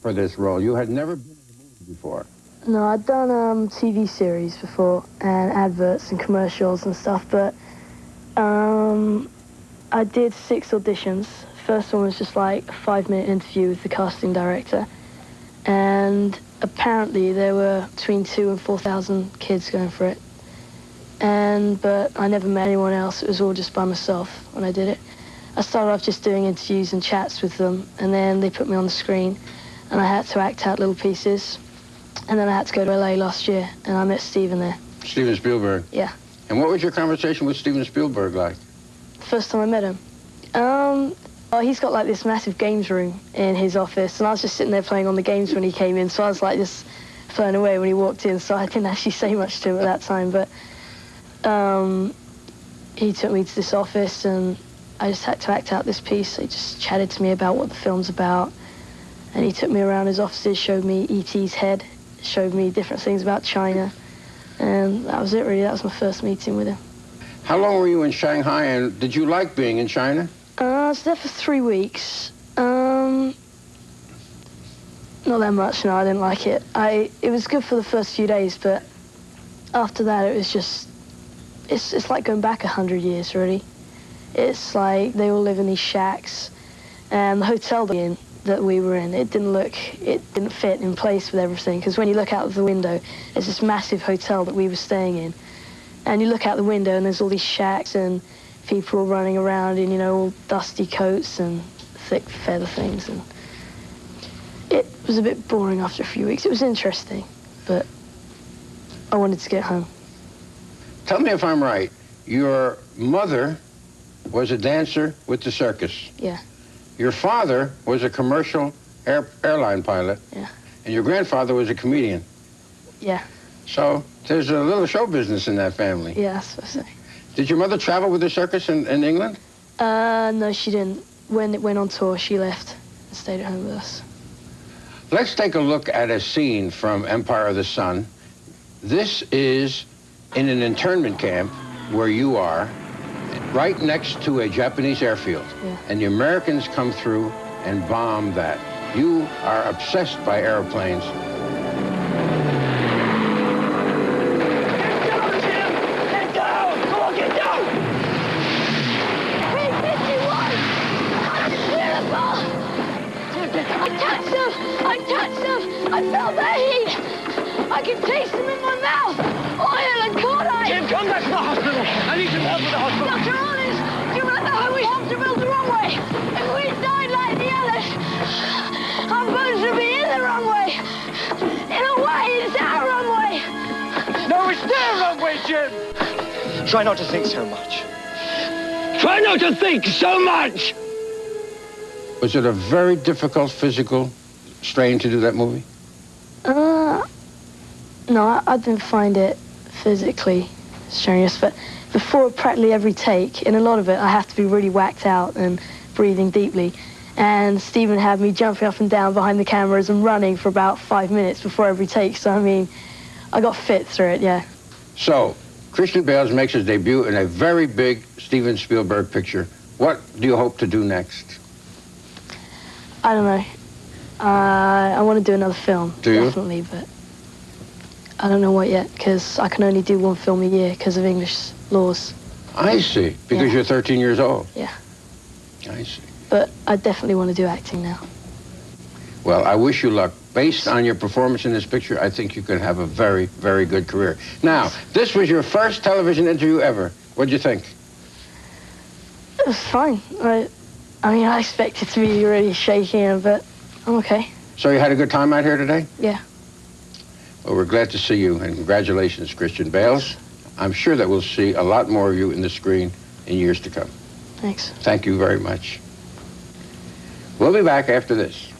for this role. You had never been in a movie before. No, I'd done TV series before, and adverts and commercials and stuff, but I did 6 auditions. First one was just like a 5-minute interview with the casting director, and apparently there were between 2,000 and 4,000 kids going for it. But I never met anyone else. It was all just by myself when I did it. I started off just doing interviews and chats with them, and then they put me on the screen, and I had to act out little pieces. And then I had to go to LA last year, and I met Steven there. Steven Spielberg? Yeah. And what was your conversation with Steven Spielberg like? The first time I met him? Well, he's got like this massive games room in his office, and I was just sitting there playing on the games when he came in, so I was like just blown away when he walked in, so I didn't actually say much to him at that time, but he took me to this office, and I just had to act out this piece. He just chatted to me about what the film's about, and he took me around his offices, showed me E.T.'s head, showed me different things about China, and that was it really. That was my first meeting with him. How long were you in Shanghai, and did you like being in China? I was there for 3 weeks. Not that much, no, I didn't like it. It was good for the first few days, but after that it was just, it's like going back 100 years, really. It's like they all live in these shacks, and the hotel that we were in, it didn't fit in place with everything, because when you look out of the window, there's this massive hotel that we were staying in, and you look out the window and there's all these shacks and people all running around in, you know, all dusty coats and thick feather things, and it was a bit boring after a few weeks. It was interesting, but I wanted to get home. Tell me if I'm right. Your mother was a dancer with the circus. Yeah. Your father was a commercial airline pilot. Yeah. And your grandfather was a comedian. Yeah. So there's a little show business in that family. Yeah, that's what I say. Did your mother travel with the circus in England? No, she didn't. When it went on tour, she left and stayed at home with us. Let's take a look at a scene from Empire of the Sun. This is in an internment camp where you are, right next to a Japanese airfield. Yeah. And the Americans come through and bomb that. You are obsessed by airplanes. I touched them! I felt the heat! I can taste them in my mouth! Oil and caught ice! Jim, come back to the hospital! I need some help with the hospital! Dr. Hollis, you don't know how we have to build the runway! If we died like the others, our bones would be in the runway! In a way, it's our runway! No, it's their runway, Jim! Try not to think so much. Try not to think so much! Was it a very difficult physical strain to do that movie? No, I didn't find it physically strenuous, but before practically every take, in a lot of it, I have to be really whacked out and breathing deeply. And Steven had me jumping up and down behind the cameras and running for about 5 minutes before every take, so I mean, I got fit through it, yeah. So, Christian Bale makes his debut in a very big Steven Spielberg picture. What do you hope to do next? I don't know. I want to do another film, do you? Definitely, but I don't know what yet, because I can only do 1 film a year because of English laws. I see, because Yeah. you're 13 years old. Yeah. I see. But I definitely want to do acting now. Well, I wish you luck. Based on your performance in this picture, I think you could have a very, very good career. Now, this was your first television interview ever. What'd you think? It was fine. I mean, I expected to be really shaky, but I'm okay. So you had a good time out here today? Yeah. Well, we're glad to see you, and congratulations, Christian Bale. I'm sure that we'll see a lot more of you in the screen in years to come. Thanks. Thank you very much. We'll be back after this.